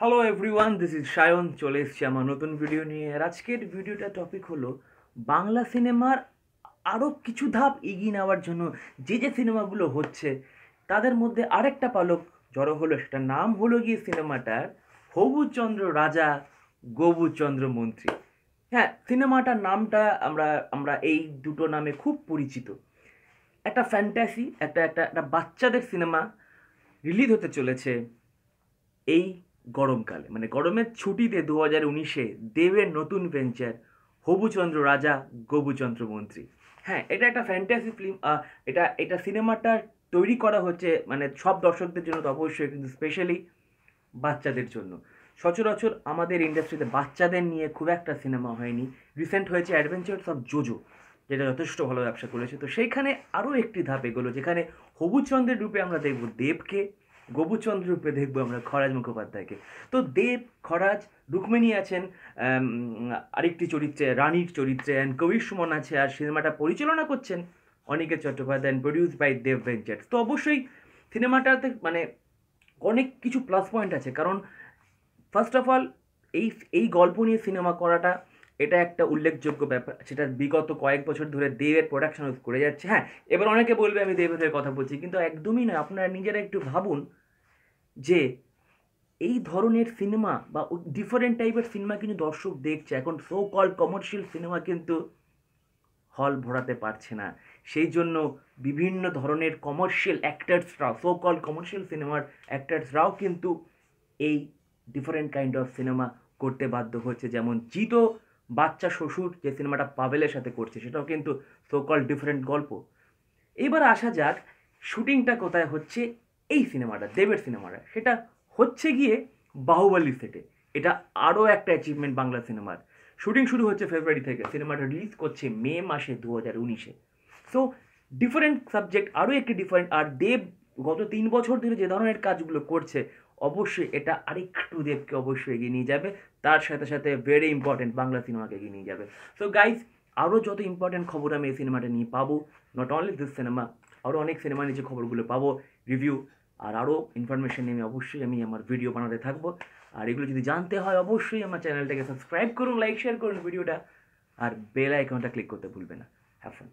Hello everyone, this is Sayan. চলে এসেছি আমার নতুন ভিডিও নিয়ে। আর আজকের ভিডিওটা টপিক হলো বাংলা সিনেমার আরও কিছু ধাপ এগিয়ে নেওয়ার জন্য যে সিনেমাগুলো হচ্ছে তাদের মধ্যে আরেকটা পালক জড়ো হলো। সেটার নাম হলো গিয়ে সিনেমাটার হবুচন্দ্র রাজা, গবুচন্দ্র মন্ত্রী। হ্যাঁ, সিনেমাটার নামটা আমরা আমরা এই দুটো নামে খুব পরিচিত। একটা ফ্যান্টাসি, একটা একটা একটা বাচ্চাদের সিনেমা রিলিজ হতে চলেছে এই গরমকালে, মানে গরমের ছুটিতে 2019-এ দেবের নতুন ভেঞ্চার হবুচন্দ্র রাজা, গবুচন্দ্র মন্ত্রী। হ্যাঁ, এটা একটা ফ্যান্টাসি ফিল্ম। এটা এটা সিনেমাটা তৈরি করা হচ্ছে মানে সব দর্শকদের জন্য তো অবশ্যই, কিন্তু স্পেশালি বাচ্চাদের জন্য। সচরাচর আমাদের ইন্ডাস্ট্রিতে বাচ্চাদের নিয়ে খুব একটা সিনেমা হয়নি। রিসেন্ট হয়েছে অ্যাডভেঞ্চার্স অফ জোজো, যেটা যথেষ্ট ভালো ব্যবসা করেছে। তো সেইখানে আরও একটি ধাপ এগোলো, যেখানে হবুচন্দ্রের রূপে আমরা দেখব দেবকে, গোবুচন্দ্র রূপে দেখবো আমরা খরাজ মুখোপাধ্যায়কে। তো দেব, খরাজ, রুক্মিণী আছেন আরেকটি চরিত্রে, রানীর চরিত্রে, অ্যান্ড কবির সুমন আছে। আর সিনেমাটা পরিচালনা করছেন Aniket Chattopadhyay, and produce by Dev ventures. তো অবশ্যই সিনেমাটাতে মানে অনেক কিছু প্লাস পয়েন্ট আছে। কারণ ফার্স্ট অফ অল এই এই গল্প নিয়ে সিনেমা করাটা এটা একটা উল্লেখযোগ্য ব্যাপার, সেটা বিগত কয়েক বছর ধরে দেবের প্রোডাকশন হাউস করে যাচ্ছে। হ্যাঁ, এবার অনেকে বলবে আমি দেবের কথা বলছি, কিন্তু একদমই নয়। আপনারা নিজেরা একটু ভাবুন যে এই ধরনের সিনেমা বা ডিফারেন্ট টাইপের সিনেমা কিন্তু দর্শক দেখছে। এখন সো কল কমার্শিয়াল সিনেমা কিন্তু হল ভরাতে পারছে না। সেই জন্য বিভিন্ন ধরনের কমার্শিয়াল অ্যাক্টার্সরাও, সো কল কমার্শিয়াল সিনেমার অ্যাক্টার্সরাও কিন্তু এই ডিফারেন্ট কাইন্ড অফ সিনেমা করতে বাধ্য হচ্ছে। যেমন জিতো বাচ্চা শ্বশুর যে সিনেমাটা পাভেলের সাথে করছে, সেটাও কিন্তু সো কল ডিফারেন্ট গল্প। এবার আসা যাক শুটিংটা কোথায় হচ্ছে। এই সিনেমাটা, দেবের সিনেমাটা, সেটা হচ্ছে গিয়ে বাহুবলী সেটে। এটা আরও একটা অ্যাচিভমেন্ট বাংলা সিনেমার। শুটিং শুরু হচ্ছে ফেব্রুয়ারি থেকে, সিনেমাটা রিলিজ করছে মে মাসে 2019-এ। সো ডিফারেন্ট সাবজেক্ট, আরও একটি ডিফারেন্ট। আর দেব গত 3 বছর ধরে যে ধরনের কাজগুলো করছে, অবশ্যই এটা আরেকটু দেবকে অবশ্যই এগিয়ে নিয়ে যাবে। তার সাথে সাথে ভেরি ইম্পর্টেন্ট বাংলা সিনেমাকে এগিয়ে নিয়ে যাবে। সো গাইজ, আরও যত ইম্পর্টেন্ট খবর আমি এই সিনেমাটা নিয়ে পাবো, নট অনলি দিস সিনেমা, আরও অনেক সিনেমা নিয়ে যে খবরগুলো পাবো, রিভিউ আর আরও ইনফরমেশন নিয়ে অবশ্যই আমি আমার ভিডিও বানাতে থাকবো। আর এগুলো যদি জানতে হয় অবশ্যই আমার চ্যানেলটাকে সাবস্ক্রাইব করুন, লাইক শেয়ার করুন ভিডিওটা, আর বেল আইকনটা ক্লিক করতে ভুলবেন না। Have fun.